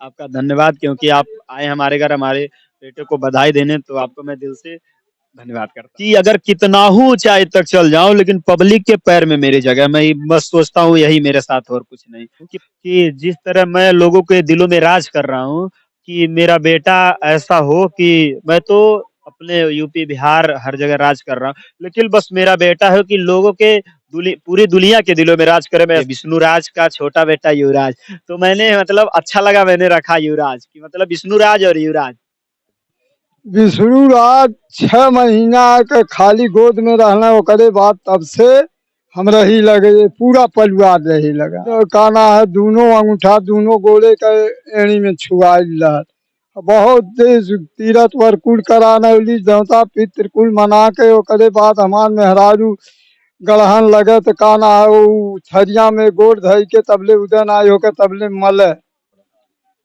आपका धन्यवाद क्योंकि आप आए हमारे घर हमारे बेटे को बधाई देने, तो आपको मैं दिल से धन्यवाद करता हूँ कि अगर कितना हूँ ऊंचाई तक चल जाऊं लेकिन पब्लिक के पैर में मेरी जगह। मैं बस सोचता हूँ यही मेरे साथ और कुछ नहीं कि जिस तरह मैं लोगों के दिलों में राज कर रहा हूँ कि मेरा बेटा ऐसा हो कि मैं तो अपने यूपी बिहार हर जगह राज कर रहा हूँ, लेकिन बस मेरा बेटा है कि लोगों के पूरी दुनिया के दिलों में राज करे। मैं विष्णु राज का छोटा बेटा युवराज, तो मैंने मतलब अच्छा लगा मैंने रखा युवराज की, मतलब विष्णु राज और युवराज। विष्णु राज 6 महीना के खाली गोद में रहना ओकरे बाद तब से हम रही लगे, पूरा परिवार रही लगा। तो कहना है दोनों अंगूठा दोनों गोले के एड़ी में छुआई बहुत देश तीरथ वर कुल कराना देवता पितृ कुल मना के ओकरे बाद हमार मेहरारू गढ़हन लगे तो कहना है वो थरिया में गोड़ धई के तबले उदन आए होकर तबले मले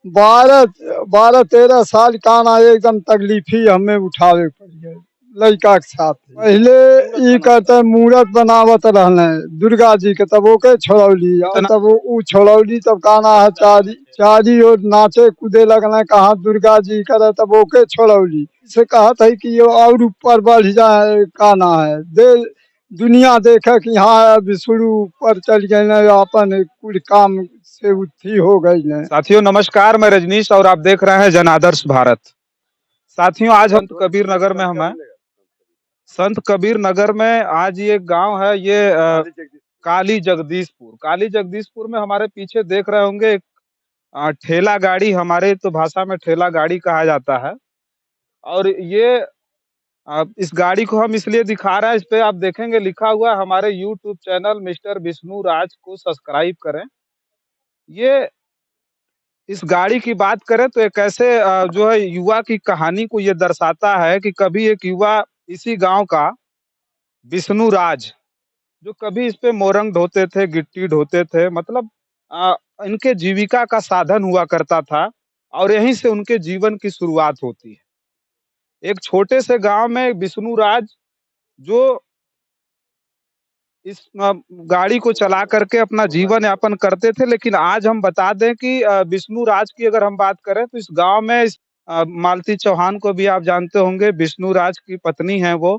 12-13 साल काना एकदम तकलीफी हमें उठावे पड़ गए लड़का के साथ। पहले ये कहते मूर्त बनावत रहने दुर्गा जी के, तब ओके छोड़ौली और तब वो छोड़ौली तब काना है चारी चारी और नाचे कूदे लगने कहा दुर्गा जी करे तब ओके छोड़ौली से कहत है कि ये और ऊपर बढ़ जाए काना है दे दुनिया देखे कि हाँ विष्णु ऊपर चल गए अपन कुल काम से उठी हो गई ने। साथियों नमस्कार, मैं रजनीश और आप देख रहे हैं जन आदर्श भारत। साथियों आज हम कबीर नगर में हम हैं। संत कबीर नगर में आज ये गांव है, ये काली जगदीशपुर। काली जगदीशपुर में हमारे पीछे देख रहे होंगे एक ठेला गाड़ी, हमारे तो भाषा में ठेला गाड़ी कहा जाता है। और ये इस गाड़ी को हम इसलिए दिखा रहे हैं, इस पे आप देखेंगे लिखा हुआ है हमारे YouTube channel mister Vishnu Raj को सब्सक्राइब करें। ये इस गाड़ी की बात करें तो एक ऐसे जो है युवा की कहानी को ये दर्शाता है कि कभी एक युवा इसी गांव का विष्णु राज, जो कभी इस पे मोरंग ढोते थे, गिट्टी ढोते थे, मतलब इनके जीविका का साधन हुआ करता था और यहीं से उनके जीवन की शुरुआत होती है। एक छोटे से गांव में विष्णु राज जो इस गाड़ी को चला करके अपना जीवन यापन करते थे। लेकिन आज हम बता दें कि विष्णु राज की अगर हम बात करें तो इस गांव में मालती चौहान को भी आप जानते होंगे, विष्णु राज की पत्नी है वो।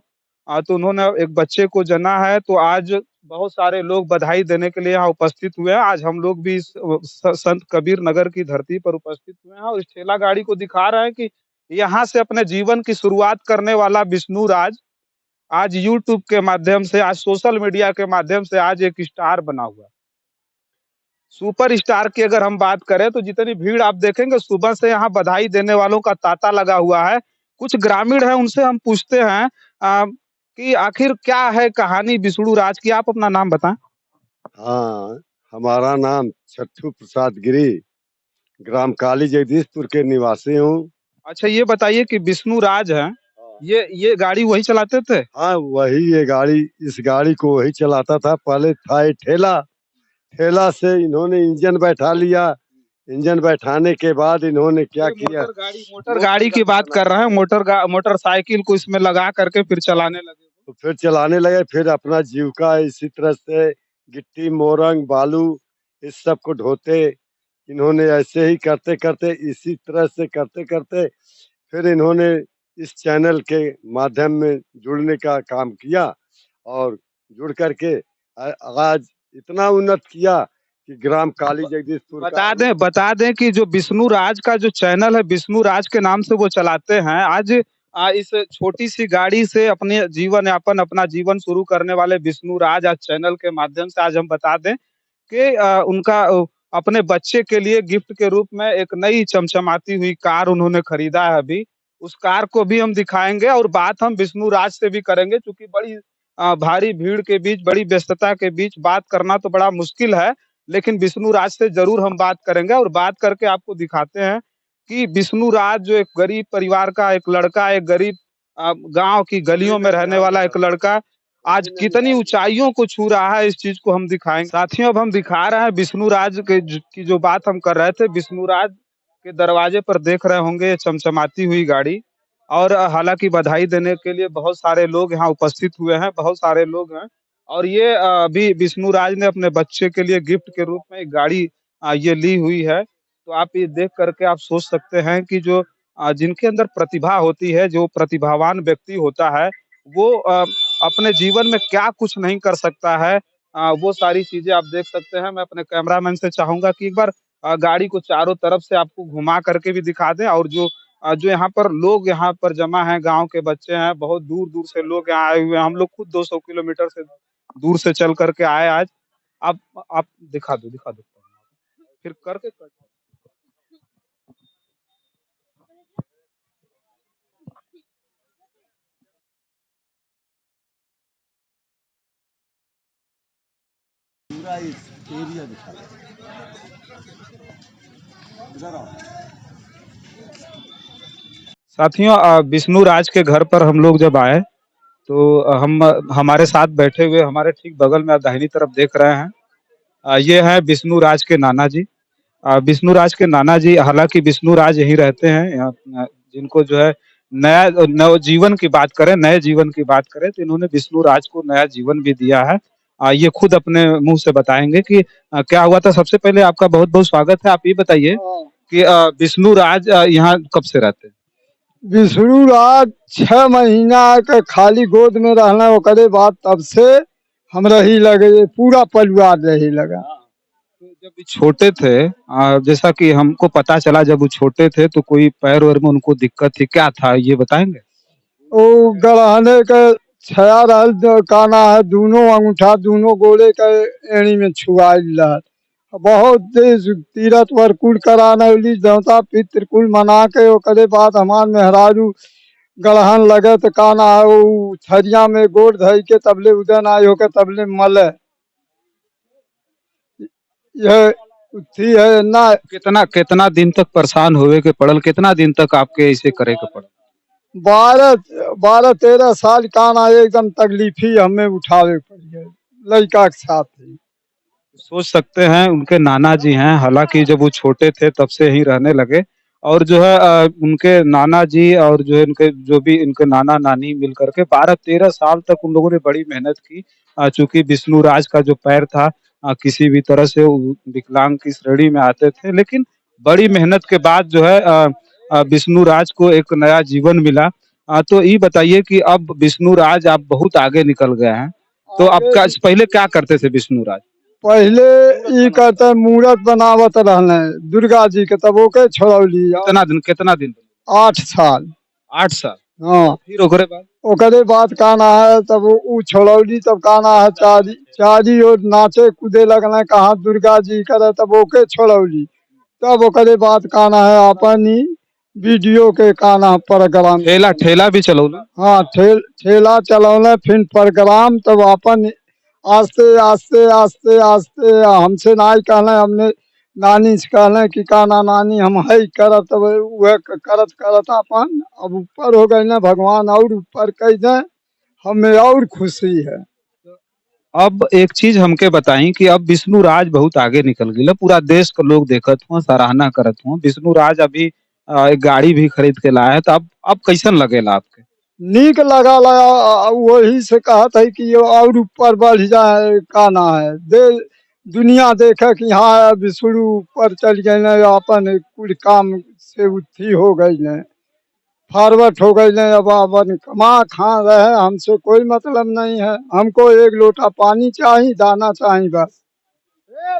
तो उन्होंने एक बच्चे को जना है, तो आज बहुत सारे लोग बधाई देने के लिए यहाँ उपस्थित हुए हैं। आज हम लोग भी इस संत कबीर नगर की धरती पर उपस्थित हुए हैं और इस ठेला गाड़ी को दिखा रहे हैं कि यहाँ से अपने जीवन की शुरुआत करने वाला विष्णु राज आज यूट्यूब के माध्यम से, आज सोशल मीडिया के माध्यम से आज एक स्टार बना हुआ है। सुपर स्टार की अगर हम बात करें तो जितनी भीड़ आप देखेंगे सुबह से यहाँ बधाई देने वालों का तांता लगा हुआ है। कुछ ग्रामीण है उनसे हम पूछते हैं कि आखिर क्या है कहानी विष्णु राज की। आप अपना नाम बताएं। हाँ, हमारा नाम छट्टू प्रसाद गिरी, ग्राम काली जगदीशपुर के निवासी हूँ। अच्छा ये बताइए कि विष्णु राज है, ये गाड़ी वही चलाते थे? हाँ वही, ये गाड़ी, इस गाड़ी को वही चलाता था। पहले था ये ठेला, ठेला से इन्होंने इंजन बैठा लिया। इंजन बैठाने के बाद इन्होंने क्या किया, मोटर गाड़ी की बात कर रहे हैं, मोटरसाइकिल को इसमें लगा करके फिर चलाने लगे। तो फिर चलाने लगे। फिर अपना जीविका इसी तरह से गिट्टी मोरंग बालू इस सब को ढोते इन्होंने। ऐसे ही करते करते इसी तरह से करते करते फिर इन्होंने इस चैनल के माध्यम में जुड़ने का काम किया और जुड़ करके आज इतना उन्नत किया कि ग्राम काली जगदीशपुर बता दें कि जो विष्णु राज का जो चैनल है, विष्णु राज के नाम से वो चलाते हैं। आज इस छोटी सी गाड़ी से अपने जीवन यापन, अपना जीवन शुरू करने वाले विष्णु राज आज चैनल के माध्यम से आज हम बता दें कि उनका अपने बच्चे के लिए गिफ्ट के रूप में एक नई चमचमाती हुई कार उन्होंने खरीदा है। अभी उस कार को भी हम दिखाएंगे और बात हम विष्णु राज से भी करेंगे, क्योंकि बड़ी भारी भीड़ के बीच, बड़ी व्यस्तता के बीच बात करना तो बड़ा मुश्किल है। लेकिन विष्णु राज से जरूर हम बात करेंगे और बात करके आपको दिखाते हैं कि विष्णु राज जो एक गरीब परिवार का एक लड़का, एक गरीब गांव की गलियों में रहने वाला एक लड़का आज कितनी ऊंचाइयों को छू रहा है, इस चीज को हम दिखाएंगे। साथियों अब हम दिखा रहे हैं विष्णु राज की जो बात हम कर रहे थे। विष्णु राज के दरवाजे पर देख रहे होंगे चमचमाती हुई गाड़ी, और हालांकि बधाई देने के लिए बहुत सारे लोग यहाँ उपस्थित हुए हैं, बहुत सारे लोग हैं। और ये अभी विष्णु राज ने अपने बच्चे के लिए गिफ्ट के रूप में एक गाड़ी ये ली हुई है। तो आप ये देख करके आप सोच सकते हैं कि जो जिनके अंदर प्रतिभा होती है, जो प्रतिभावान व्यक्ति होता है, वो अपने जीवन में क्या कुछ नहीं कर सकता है। वो सारी चीज़ें आप देख सकते हैं। मैं अपने कैमरामैन से चाहूँगा कि एक बार गाड़ी को चारों तरफ से आपको घुमा करके भी दिखा दें और जो यहाँ पर लोग यहाँ पर जमा हैं, गाँव के बच्चे हैं, बहुत दूर-दूर से लोग यहाँ आए हुए हैं। हम लोग खुद 200 किलोमीटर से दूर से चल कर के आए आज। आप आप दिखा दो। फिर करके पूरा इस एरिया दिखा इधर आओ। साथियों विष्णु राज के घर पर हम लोग जब आए तो हम हमारे साथ बैठे हुए हमारे ठीक बगल में आप दाहिनी तरफ देख रहे हैं ये है विष्णु राज के नाना जी। विष्णु राज के नाना जी हालांकि विष्णु राज यहीं रहते हैं जिनको जो है नया नव जीवन की बात करें नए जीवन की बात करें तो इन्होंने विष्णु राज को नया जीवन भी दिया है। ये खुद अपने मुंह से बताएंगे कि क्या हुआ था। सबसे पहले आपका बहुत बहुत स्वागत है। आप ये बताइए कि विष्णु राज यहाँ कब से रहते हैं। विष्णु राज 6 महीना के खाली गोद में रहना ओकरे बाद तब से हम रही लगे, पूरा परिवार रही लगा। तो जब वो छोटे थे जैसा कि हमको पता चला जब वो छोटे थे तो कोई पैर वैर में उनको दिक्कत थी, क्या था ये बताएंगे। वो गड़ाने के छया रहल काना है, दोनों अंगूठा दोनों गोले के एड़ी में छुआल रहा। बहुत देश तीरथ वर कुल कराना उली देवता पितृ कुल मना के ओकरे बाद हमार मेहरारू गड़हन लगे तो काना है वो छरिया में गोड़ धई के तबले उदन आय होके तबले मले। यह थी है ना। कितना कितना दिन तक परेशान होवे के पड़ल, कितना दिन तक आपके इसे करे के पड़ल। 12-13 साल काना एकदम तकलीफी हमें उठावे पड़ी, लड़का के साथ ही। सोच सकते हैं उनके नाना जी हैं, हालांकि जब वो छोटे थे तब से ही रहने लगे और जो है उनके नाना जी और जो है उनके जो भी उनके नाना नानी मिल करके 12-13 साल तक उन लोगों ने बड़ी मेहनत की। चूंकि विष्णु राज का जो पैर था किसी भी तरह से वो विकलांग की श्रेणी में आते थे, लेकिन बड़ी मेहनत के बाद जो है विष्णु राज को एक नया जीवन मिला। तो ये बताइए कि अब विष्णु राज आप बहुत आगे निकल गए हैं, तो आपका पहले क्या करते थे विष्णु राज। पहले ई करते मूर्त बनावत रहने दुर्गा जी के, तब ओके छोड़ौली। कितना दिन 8 साल। 8 साल। हाँ, फिर ओकरे बाद काना है तब ऊ छोड़ौली, तब काना है चारी चारी और नाचे कूदे लगना कहाँ दुर्गा जी करे, तब ओके छोड़ौली। तब ओकरे बाद काना है अपन ही वीडियो के काना प्रोग्राम ठेला ठेला भी चलौला। हाँ ठेला चलौले फिर प्रोग्राम, तब अपन आस्ते आस्ते आस्ते आस्ते हमसे नाई कहले, हमने नानी से कहले कि काना नानी हम है करत, तब वह करत करत अपन अब ऊपर हो गए ना, भगवान और ऊपर कह दे, हमें और खुशी है। अब एक चीज हमके बताई कि अब विष्णु राज बहुत आगे निकल गई, पूरा देश के लोग देखत हुआ सराहना करत हुआ। विष्णु राज अभी एक गाड़ी भी खरीद के लाया है, तो अब कैसन लगेला आपके। नीक लगा वही से कहत है कि ये और ऊपर बढ़ जाए काना है दे, दुनिया देखे कि हाँ विष्णु ऊपर चल गए न, अपन कुल काम से उठी हो गई न, फॉरवर्ड हो गई न। अब अपन कमा खा रहे, हमसे कोई मतलब नहीं है, हमको एक लोटा पानी चाहिए, दाना चाहिए बस।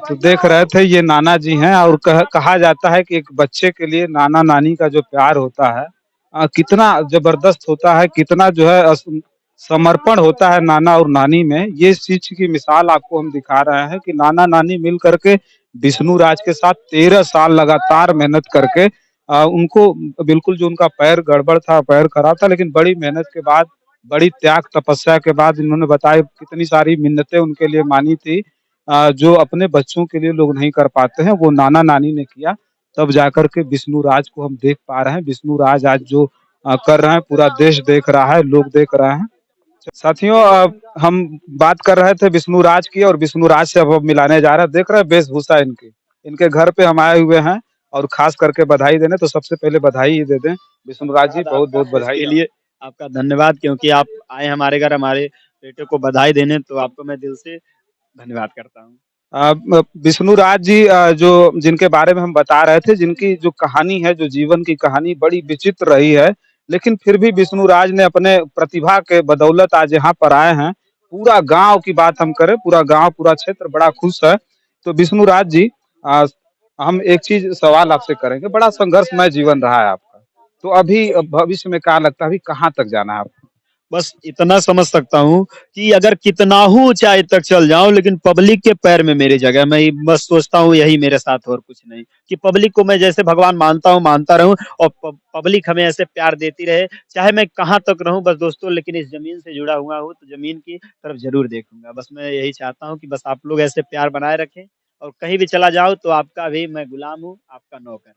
तो देख रहे थे ये नाना जी हैं और कहा जाता है कि एक बच्चे के लिए नाना नानी का जो प्यार होता है कितना जबरदस्त होता है, कितना जो है समर्पण होता है नाना और नानी में। ये इस चीज की मिसाल आपको हम दिखा रहे हैं कि नाना नानी मिल करके विष्णु राज के साथ 13 साल लगातार मेहनत करके उनको बिल्कुल जो उनका पैर गड़बड़ था, पैर खराब था, लेकिन बड़ी मेहनत के बाद बड़ी त्याग तपस्या के बाद इन्होंने बताया कितनी सारी मिन्नतें उनके लिए मानी थी जो अपने बच्चों के लिए लोग नहीं कर पाते हैं, वो नाना नानी ने किया। तब जाकर के विष्णु राज को हम देख पा रहे हैं। विष्णु राज आज जो कर रहे हैं पूरा देश देख रहा है, लोग देख रहे हैं। साथियों हम बात कर रहे थे विष्णु राज की और विष्णु राज से अब मिलाने जा रहे हैं। देख रहे हैं वेशभूषा इनकी, इनके घर पे हम आए हुए हैं और खास करके बधाई देने। तो सबसे पहले बधाई ही दे दें विष्णु राज जी, बहुत बहुत बधाई के लिए आपका धन्यवाद, क्योंकि आप आए हमारे घर हमारे बेटे को बधाई देने, तो आपको मैं दिल से धन्यवाद करता हूँ। विष्णु राज जी जो जिनके बारे में हम बता रहे थे, जिनकी जो कहानी है, जो जीवन की कहानी बड़ी विचित्र रही है, लेकिन फिर भी विष्णु राज ने अपने प्रतिभा के बदौलत आज यहाँ पर आए हैं। पूरा गाँव की बात हम करें, पूरा गाँव, पूरा क्षेत्र बड़ा खुश है। तो विष्णु राज जी, अ, हम एक चीज़ सवाल आपसे करेंगे, बड़ा संघर्षमय जीवन रहा है आपका। तो अभी भविष्य में क्या लगता है, अभी कहाँ तक जाना है आपको? बस इतना समझ सकता हूँ कि अगर कितना हूँ ऊंचाई तक चल जाऊं, लेकिन पब्लिक के पैर में मेरी जगह। मैं बस सोचता हूँ यही मेरे साथ, और कुछ नहीं। कि पब्लिक को मैं जैसे भगवान मानता हूँ, मानता रहूं, और पब्लिक हमें ऐसे प्यार देती रहे, चाहे मैं कहाँ तक रहूं। बस दोस्तों, लेकिन इस जमीन से जुड़ा हुआ हूँ तो जमीन की तरफ जरूर देखूंगा। बस मैं यही चाहता हूँ कि बस आप लोग ऐसे प्यार बनाए रखें, और कहीं भी चला जाऊं तो आपका भी मैं गुलाम हूँ, आपका नौकर हूँ।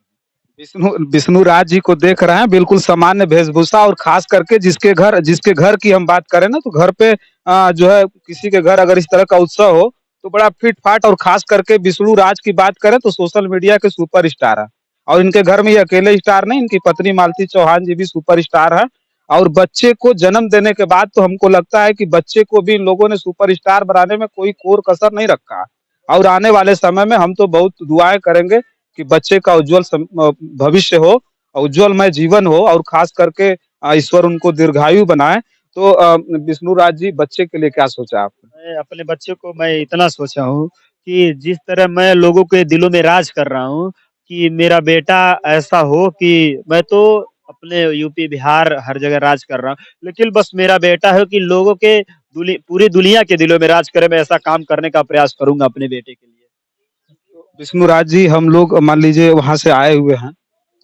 विष्णु विष्णु राज जी को देख रहे हैं, बिल्कुल सामान्य वेशभूषा, और खास करके जिसके घर की हम बात करें ना, तो घर पे जो है किसी के घर अगर इस तरह का उत्सव हो तो बड़ा फिट फाट, और खास करके विष्णु राज की बात करें तो सोशल मीडिया के सुपर स्टार है। और इनके घर में ये अकेले स्टार नहीं, इनकी पत्नी मालती चौहान जी भी सुपर स्टार है। और बच्चे को जन्म देने के बाद तो हमको लगता है कि बच्चे को भी इन लोगों ने सुपर स्टार बनाने में कोई कोर कसर नहीं रखा है। और आने वाले समय में हम तो बहुत दुआएं करेंगे कि बच्चे का भविष्य हो, उज्ज्वलमय जीवन हो, और खास करके ईश्वर उनको दीर्घायु बनाए। तो विष्णु राज जी, बच्चे के लिए क्या सोचा आपने? मैं अपने बच्चे को मैं इतना सोचा हूँ कि जिस तरह मैं लोगों के दिलों में राज कर रहा हूँ, कि मेरा बेटा ऐसा हो कि मैं तो अपने यूपी बिहार हर जगह राज कर रहा हूँ, लेकिन बस मेरा बेटा है कि लोगों के पूरी दुनिया के दिलों में राज करे। मैं ऐसा काम करने का प्रयास करूंगा अपने बेटे के लिए। विष्णु राज जी, हम लोग मान लीजिए वहाँ से आए हुए हैं,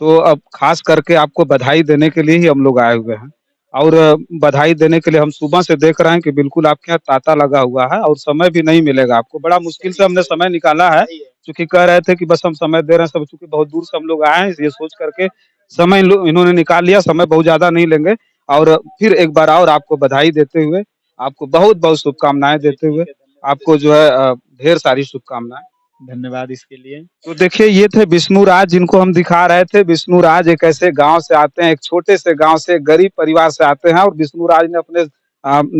तो अब खास करके आपको बधाई देने के लिए ही हम लोग आए हुए हैं। और बधाई देने के लिए हम सुबह से देख रहे हैं कि बिल्कुल आपके यहाँ तांता लगा हुआ है, और समय भी नहीं मिलेगा आपको। बड़ा मुश्किल से हमने समय निकाला है, क्योंकि कह रहे थे कि बस हम समय दे रहे हैं सब, चूँकि बहुत दूर से हम लोग आए हैं, ये सोच करके समय इन्होंने निकाल लिया। समय बहुत ज़्यादा नहीं लेंगे, और फिर एक बार और आपको बधाई देते हुए, आपको बहुत-बहुत शुभकामनाएँ जी, देते ठीक हुए, है, धन्यवाद। आपको जो है ढेर सारी शुभकामनाएँ। धन्यवाद इसके लिए। तो देखिए, ये थे विष्णु राज, जिनको हम दिखा रहे थे। विष्णु राज एक ऐसे गाँव से आते हैं, एक छोटे से गाँव से, गरीब परिवार से आते हैं, और विष्णु राज ने अपने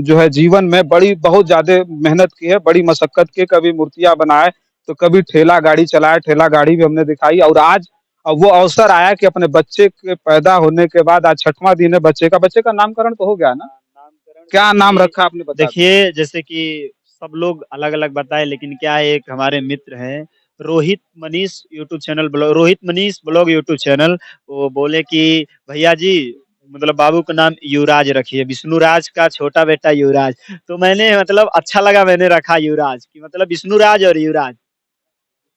जो है जीवन में बड़ी बहुत ज़्यादा मेहनत की है, बड़ी मशक्कत की है। कभी मूर्तियाँ बनाए, तो कभी ठेला गाड़ी चलाए, ठेला गाड़ी भी हमने दिखाई। और आज वो अवसर आया कि अपने बच्चे के पैदा होने के बाद आज 6वां दिन है बच्चे का। बच्चे का नामकरण तो हो गया ना? नामकरण क्या जैसे नाम कि रखा आपने, बता दीजिए? देखिए, जैसे कि सब लोग अलग-अलग बताए, लेकिन क्या है, एक हमारे मित्र हैं, Rohit Manish blog YouTube channel. वो बोले कि भैया जी, मतलब बाबू का नाम युवराज रखिए, विष्णु राज का छोटा बेटा युवराज। तो मैंने मतलब अच्छा लगा, मैंने रखा युवराज, कि मतलब विष्णु राज और युवराज।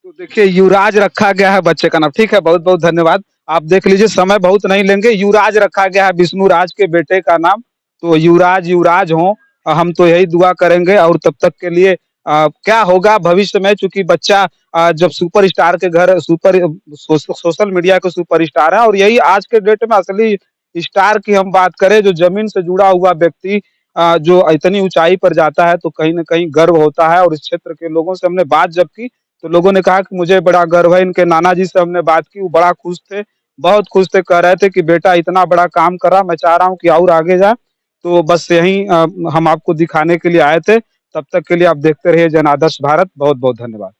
तो देखिए, युवराज रखा गया है बच्चे का नाम। ठीक है, बहुत-बहुत धन्यवाद। आप देख लीजिए, समय बहुत नहीं लेंगे। युवराज रखा गया है विष्णु राज के बेटे का नाम। तो युवराज युवराज हों, हम तो यही दुआ करेंगे। और तब तक के लिए क्या होगा भविष्य में, चूँकि बच्चा जब सुपरस्टार के घर सोशल मीडिया के सुपरस्टार है, और यही आज के डेट में असली स्टार की हम बात करें, जो ज़मीन से जुड़ा हुआ व्यक्ति जो इतनी ऊँचाई पर जाता है, तो कहीं न कहीं गर्व होता है। और इस क्षेत्र के लोगों से हमने बात जब की, तो लोगों ने कहा कि मुझे बड़ा गर्व है। इनके नाना जी से हमने बात की, वो बड़ा खुश थे, बहुत खुश थे, कह रहे थे कि बेटा इतना बड़ा काम कर रहा, मैं चाह रहा हूँ कि और आगे जाए। तो बस यही हम आपको दिखाने के लिए आए थे। तब तक के लिए आप देखते रहिए जन आदर्श भारत। बहुत-बहुत धन्यवाद।